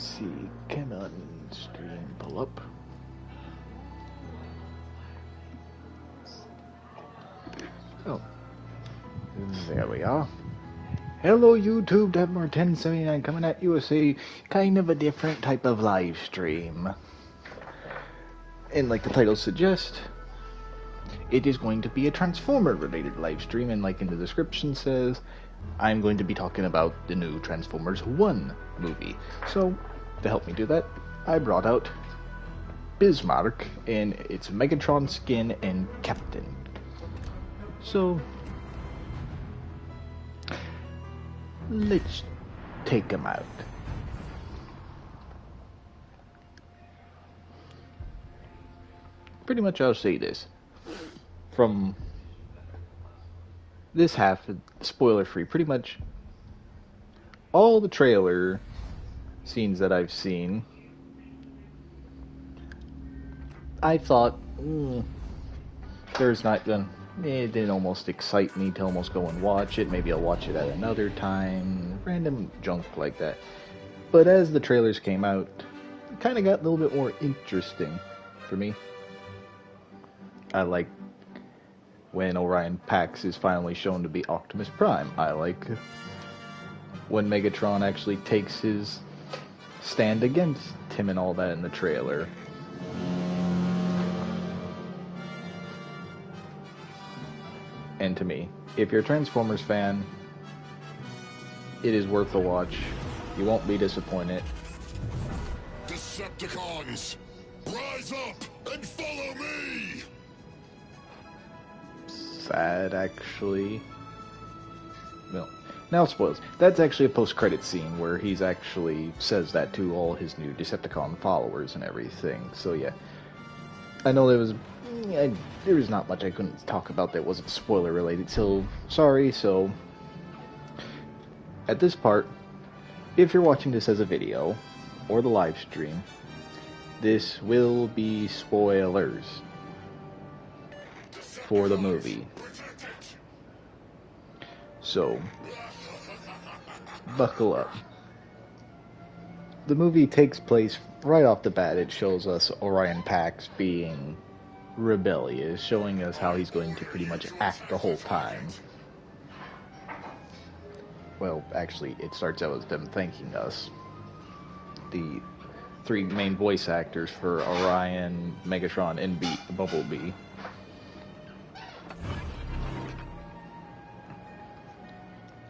see, come on, stream, pull up. Oh, there we are. Hello YouTube, Devmore1079 coming at you with a kind of a different type of live stream. And like the title suggests, it is going to be a Transformer related live stream, and like in the description says, I'm going to be talking about the new Transformers 1 movie. So, to help me do that, I brought out Bismarck in its Megatron skin and Captain. So, let's take him out. Pretty much I'll say this. From this half, spoiler free, pretty much all the trailer scenes that I've seen, I thought, there's not gonna, it didn't almost excite me to almost go and watch it. Maybe I'll watch it at another time, random junk like that. But as the trailers came out, it kind of got a little bit more interesting for me. I like when Orion Pax is finally shown to be Optimus Prime. I like when Megatron actually takes his stand against him and all that in the trailer. And to me, if you're a Transformers fan, it is worth a watch. You won't be disappointed. Decepticons, rise up and follow me! Sad, actually. No. Now spoils. That's actually a post-credit scene where he's actually says that to all his new Decepticon followers and everything. So yeah, I know there was not much I couldn't talk about that wasn't spoiler related. So sorry. So at this part, if you're watching this as a video or the live stream, this will be spoilers for the movie. So, buckle up. The movie takes place right off the bat. It shows us Orion Pax being rebellious, showing us how he's going to pretty much act the whole time. Well, actually, it starts out with them thanking us. The three main voice actors for Orion, Megatron, and Bumblebee.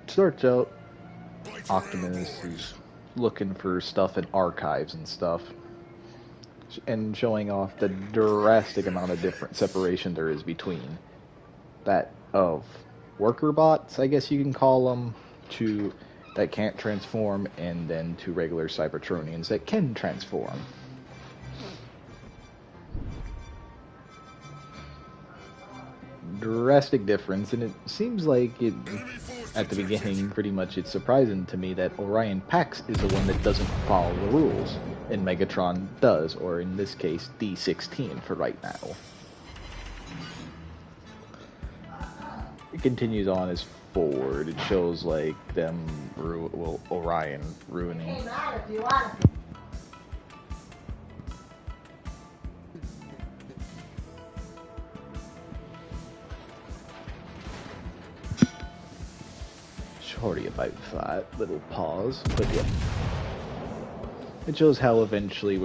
Starts out, Optimus is looking for stuff in archives and stuff, and showing off the drastic amount of different separation there is between that of worker bots, I guess you can call them, to that can't transform, and then to regular Cybertronians that can transform. Drastic difference, and it seems like it, at the beginning, pretty much it's surprising to me that Orion Pax is the one that doesn't follow the rules, and Megatron does, or in this case, D16 for right now. It continues on as forward. It shows like them, Orion ruining. Sorry about that little pause, but yeah. It shows how eventually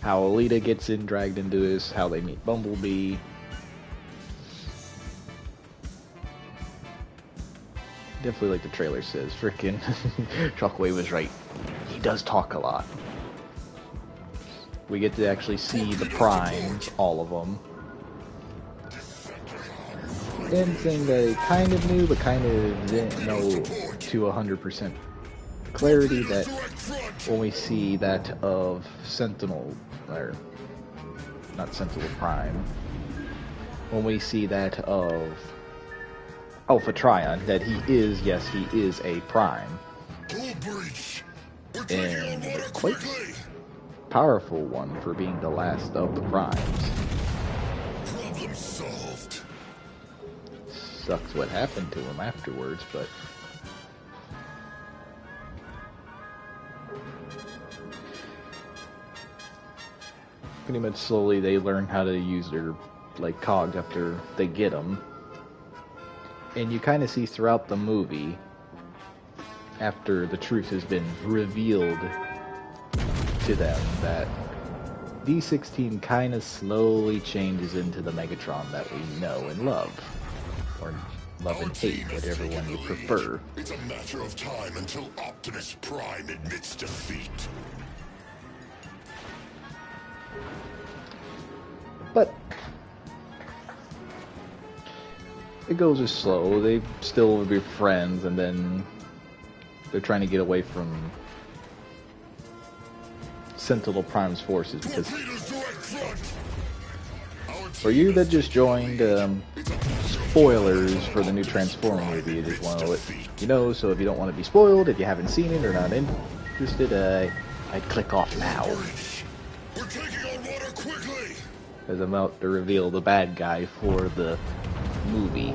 how Alita gets dragged into this, how they meet Bumblebee. Definitely like the trailer says, frickin' Shockwave was right. He does talk a lot. We get to actually see the primes, all of them. And saying that it kind of knew, but kind of didn't know to 100% clarity that when we see that of Sentinel, or not Sentinel Prime, when we see that of Alpha Trion, that he is, yes, he is a Prime. And a quite powerful one for being the last of the Primes. Problem solved. Sucks what happened to him afterwards, but pretty much slowly they learn how to use their like cogs after they get them. And you kind of see throughout the movie, after the truth has been revealed to them, that D16 kind of slowly changes into the Megatron that we know and love. Or love and hate, whatever one you prefer. It's a matter of time until Optimus Prime admits defeat. But it goes as slow. They still will be friends, and then they're trying to get away from Sentinel Prime's forces. Because for you that just joined, spoilers for the new Transformer movie. I just want to let you know, so if you don't want to be spoiled, if you haven't seen it or not interested, I'd click off now. We're taking on water quickly. As I'm about to reveal the bad guy for the movie.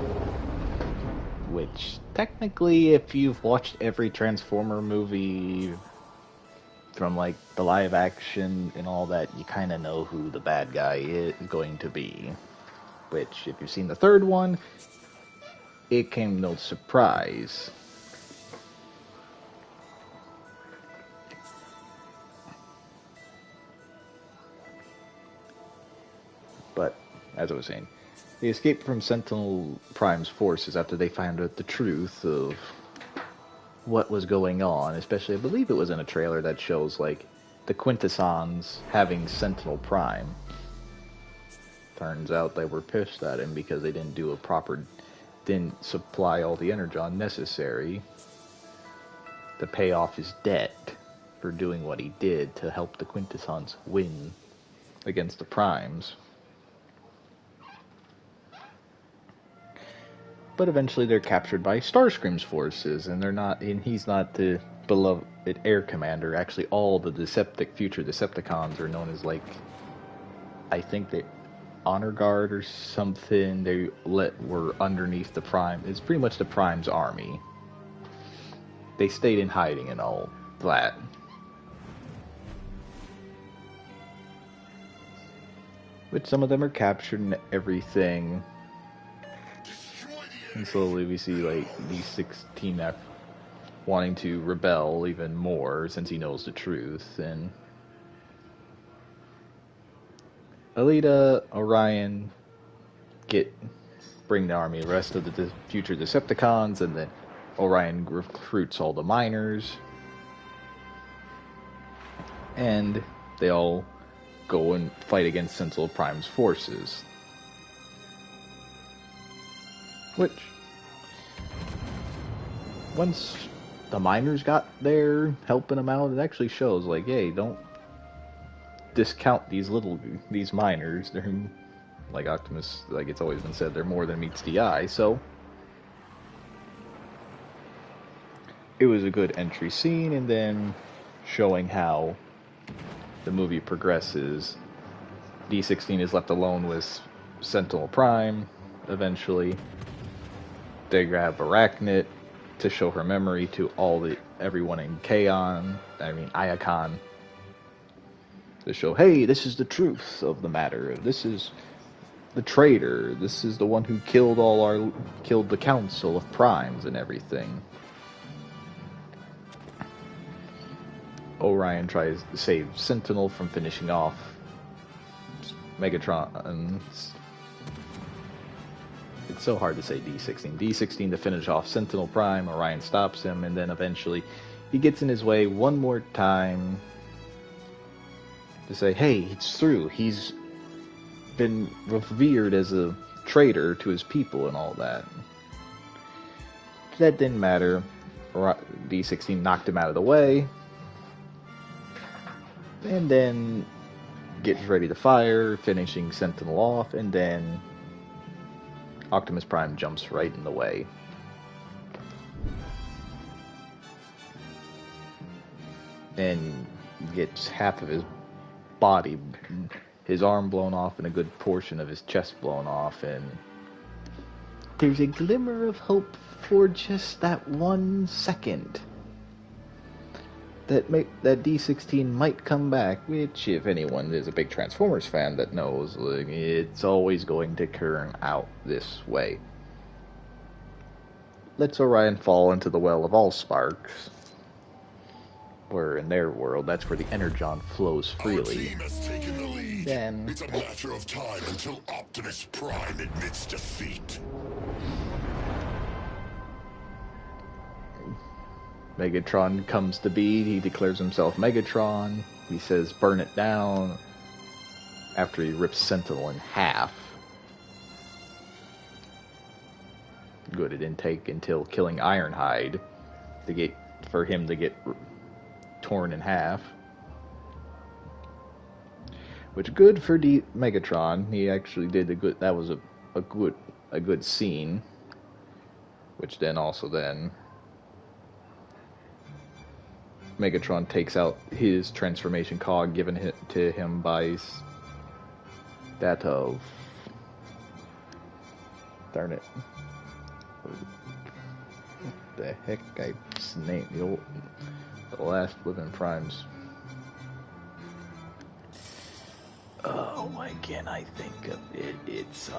Which, technically, if you've watched every Transformer movie from, like, the live action and all that, you kind of know who the bad guy is going to be. Which, if you've seen the third one, it came no surprise. But, as I was saying, they escaped from Sentinel Prime's forces after they found out the truth of what was going on. Especially, I believe it was in a trailer that shows, like, the Quintessons having Sentinel Prime. Turns out they were pissed at him because they didn't supply all the energon necessary to pay off his debt for doing what he did to help the Quintessons win against the Primes. But eventually they're captured by Starscream's forces, and he's not the beloved air commander. Actually, all the future Decepticons are known as, like, I think they Honor Guard or something. They were underneath the Prime. It's pretty much the Prime's army. They stayed in hiding and all that. Which some of them are captured and everything. And slowly we see, like, D16 wanting to rebel even more since he knows the truth. And Alita, Orion bring the army, the rest of the future Decepticons, and then Orion recruits all the miners. And they all go and fight against Sentinel Prime's forces. Which, once the miners got there helping them out, it actually shows, like, hey, don't discount these miners. They're, like Optimus, like it's always been said, they're more than meets the eye. So it was a good entry scene, and then showing how the movie progresses. D16 is left alone with Sentinel Prime eventually. They grab Arachnid to show her memory to everyone in Iacon. To show, hey, this is the truth of the matter. This is the traitor. This is the one who killed the Council of Primes and everything. Orion tries to save Sentinel from finishing off Megatron. It's so hard to say D16. D16 to finish off Sentinel Prime. Orion stops him, and then eventually he gets in his way one more time to say, hey, it's through. He's been revered as a traitor to his people and all that. That didn't matter. D16 knocked him out of the way. And then gets ready to fire, finishing Sentinel off, and then Optimus Prime jumps right in the way. And gets half of his body, his arm blown off and a good portion of his chest blown off, and there's a glimmer of hope for just that 1 second. that D16 might come back, which, if anyone is a big Transformers fan that knows, like, it's always going to turn out this way. Lets Orion fall into the well of all sparks, where in their world, that's where the energon flows freely. Our team has taken the lead. Then It's a matter of time until Optimus Prime admits defeat. Megatron comes to be. He declares himself Megatron. He says, burn it down. After he rips Sentinel in half. Good, it didn't take until killing Ironhide for him to get torn in half. Which, good for Megatron. He actually did a good. That was a good scene. Which then Megatron takes out his transformation cog given to him by that of... Darn it. What the heck? I named the last living primes. Oh, why can't I think of it? It's,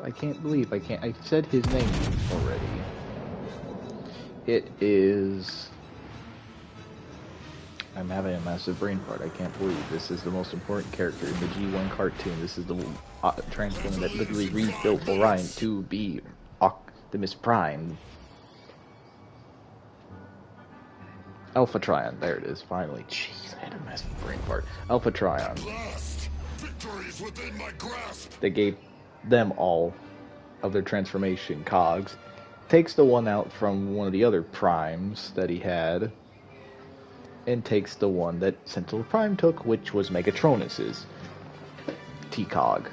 I can't believe I said his name already. It is... I'm having a massive brain fart. I can't believe this is the most important character in the G1 cartoon. This is the Transformer that literally rebuilt Orion to be Optimus Prime. Alpha Trion. There it is, finally. Jeez, I had a massive brain fart. Alpha Trion. Victory is within my grasp. They gave them all of their transformation cogs. Takes the one out from one of the other primes that he had, and takes the one that Sentinel Prime took, which was Megatronus's T-Cog.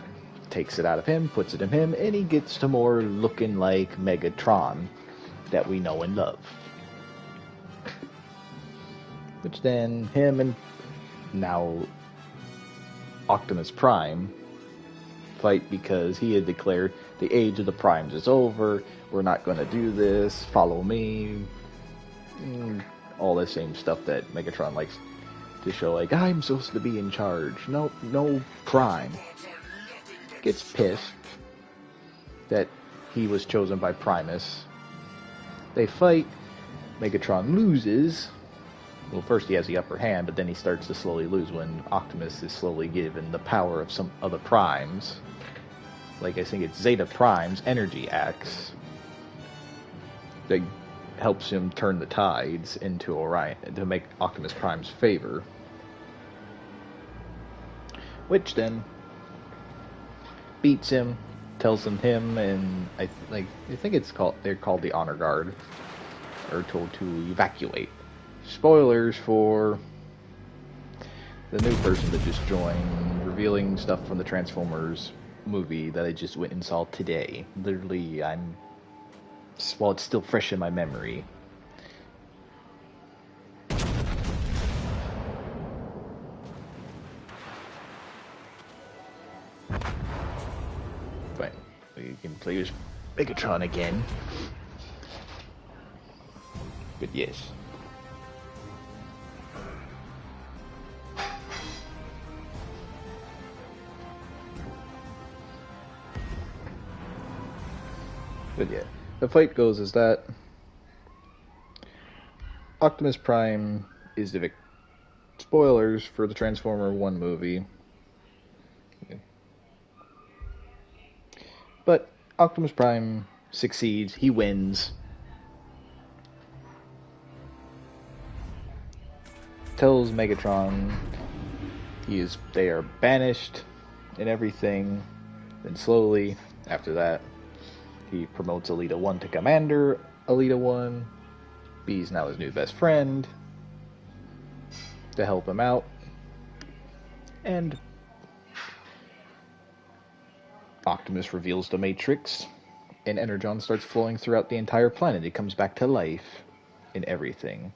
Takes it out of him, puts it in him, and he gets to more looking like Megatron that we know and love. Which then him and now Optimus Prime fight because he had declared the age of the primes is over, we're not going to do this, follow me, all the same stuff that Megatron likes to show, like, I'm supposed to be in charge. No Prime. Gets pissed that he was chosen by Primus. They fight, Megatron loses. Well, first he has the upper hand, but then he starts to slowly lose when Optimus is slowly given the power of some other primes. Like, I think it's Zeta Prime's Energy Axe that helps him turn the tides into Orion, to make Optimus Prime's favor. Which then beats him, tells him and I think they're called the Honor Guard, are told to evacuate. Spoilers for the new person that just joined, revealing stuff from the Transformers movie that I just went and saw today. Literally, it's still fresh in my memory. But we can play as Megatron again. But yes. But yeah, the fight goes is that Optimus Prime is the spoilers for the Transformer 1 movie. But Optimus Prime succeeds, he wins. Tells Megatron they are banished and everything. Then slowly, after that, he promotes Elita 1 to Commander Elita 1. B's now his new best friend to help him out. And Optimus reveals the Matrix, and Energon starts flowing throughout the entire planet. It comes back to life in everything.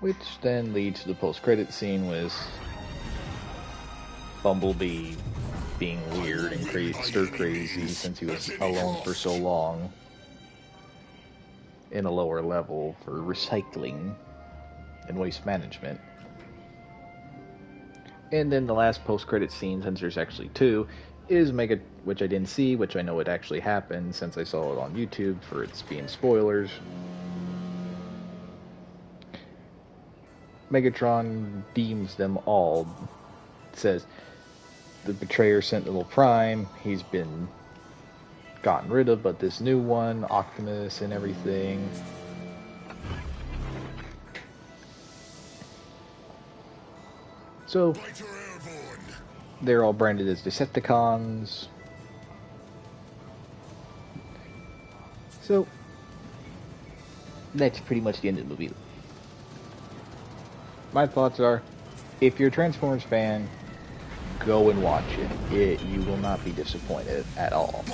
Which then leads to the post-credit scene with Bumblebee being weird and stir crazy since he was alone for so long in a lower level for recycling and waste management. And then the last post-credit scene, since there's actually two, is which I didn't see, which I know it actually happened since I saw it on YouTube for its being spoilers. Megatron deems them all. It says the betrayer Sentinel Prime, he's been gotten rid of, but this new one, Optimus and everything. So they're all branded as Decepticons. So that's pretty much the end of the movie. My thoughts are, if you're a Transformers fan, go and watch it. You will not be disappointed at all.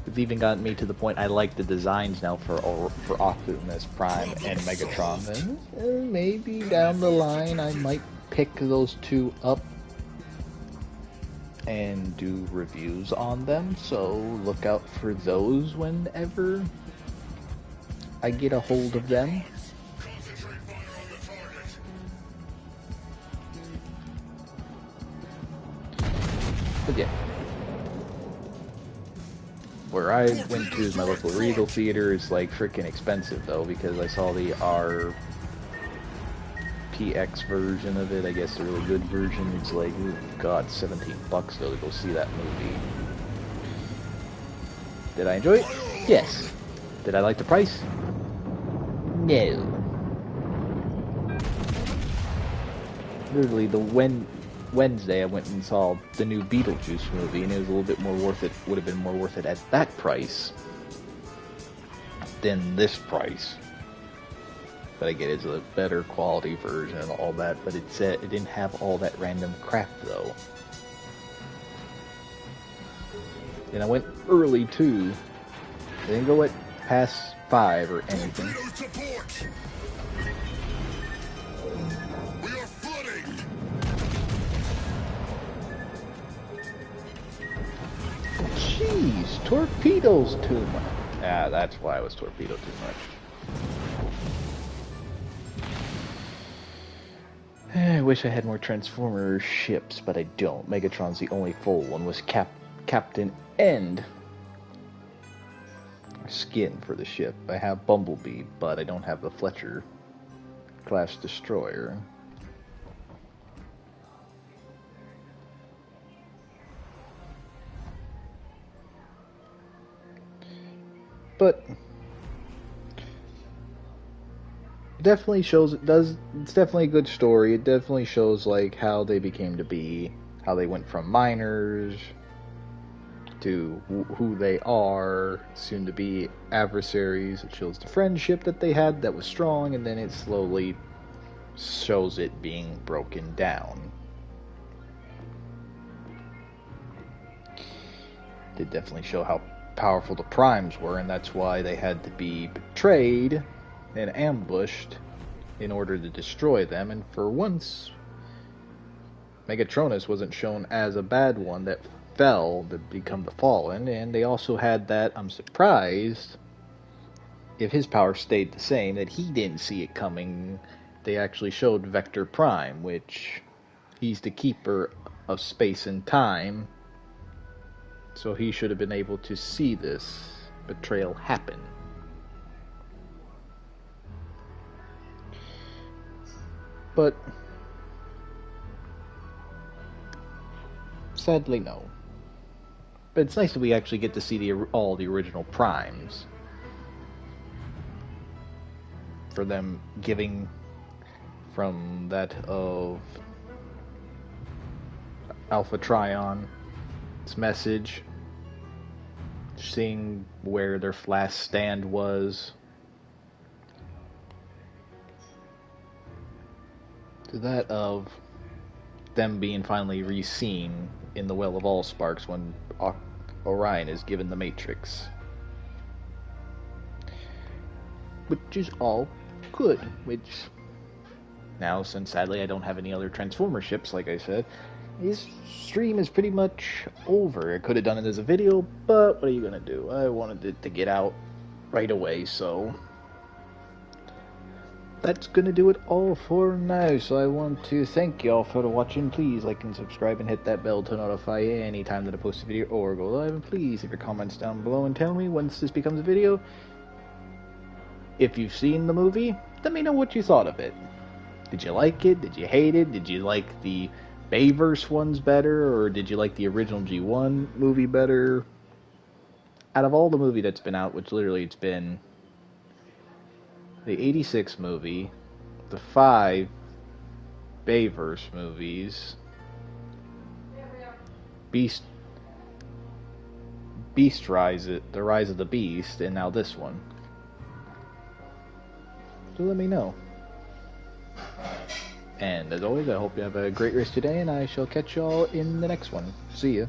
It's even gotten me to the point I like the designs now for Optimus Prime and Megatron. And maybe down the line I might pick those two up and do reviews on them. So look out for those whenever I get a hold of them. But yeah. Where I went to is my local Regal Theater. Is like freaking expensive though, because I saw the RPX version of it. I guess the really good version. It's like, ooh, God, $17 though to go see that movie. Did I enjoy it? Yes. Did I like the price? No. Literally, Wednesday I went and saw the new Beetlejuice movie, and it was a little bit more worth it. Would have been more worth it at that price than this price. But I get it's a better quality version and all that. But it didn't have all that random crap though. And I went early too. I didn't go at past 5 or anything. Jeez, torpedoes too much. Ah, that's why I was torpedoed too much. I wish I had more Transformer ships, but I don't. Megatron's the only full one with Captain and skin for the ship. I have Bumblebee, but I don't have the Fletcher class destroyer. But it definitely shows, it's definitely a good story. It definitely shows like how they became to be, how they went from miners to who they are, soon to be adversaries. It shows the friendship that they had that was strong, and then it slowly shows it being broken down. It definitely show how powerful the Primes were, and that's why they had to be betrayed and ambushed in order to destroy them. And for once, Megatronus wasn't shown as a bad one that fell to become the Fallen, and they also had that, I'm surprised, if his power stayed the same, that he didn't see it coming. They actually showed Vector Prime, which he's the keeper of space and time, so he should have been able to see this betrayal happen. But sadly, no. But it's nice that we actually get to see all the original Primes. For them giving from that of Alpha Trion, its message, seeing where their last stand was, to that of them being finally re-seen in the Well of Allsparks when Orion is given the Matrix. which is all good. Which now, since sadly I don't have any other Transformer ships, like I said, this stream is pretty much over. I could have done it as a video, but what are you gonna do? I wanted it to get out right away, so that's gonna do it all for now. So I want to thank y'all for watching. Please like and subscribe and hit that bell to notify you anytime that I post a video or go live. And please leave your comments down below and tell me once this becomes a video. If you've seen the movie, let me know what you thought of it. Did you like it? Did you hate it? Did you like the Bayverse ones better, or did you like the original G1 movie better? Out of all the movie that's been out, which literally it's been the 86 movie, the 5 Bayverse movies, The Rise of the Beast, and now this one. So let me know. And as always, I hope you have a great rest of your day, and I shall catch y'all in the next one. See ya.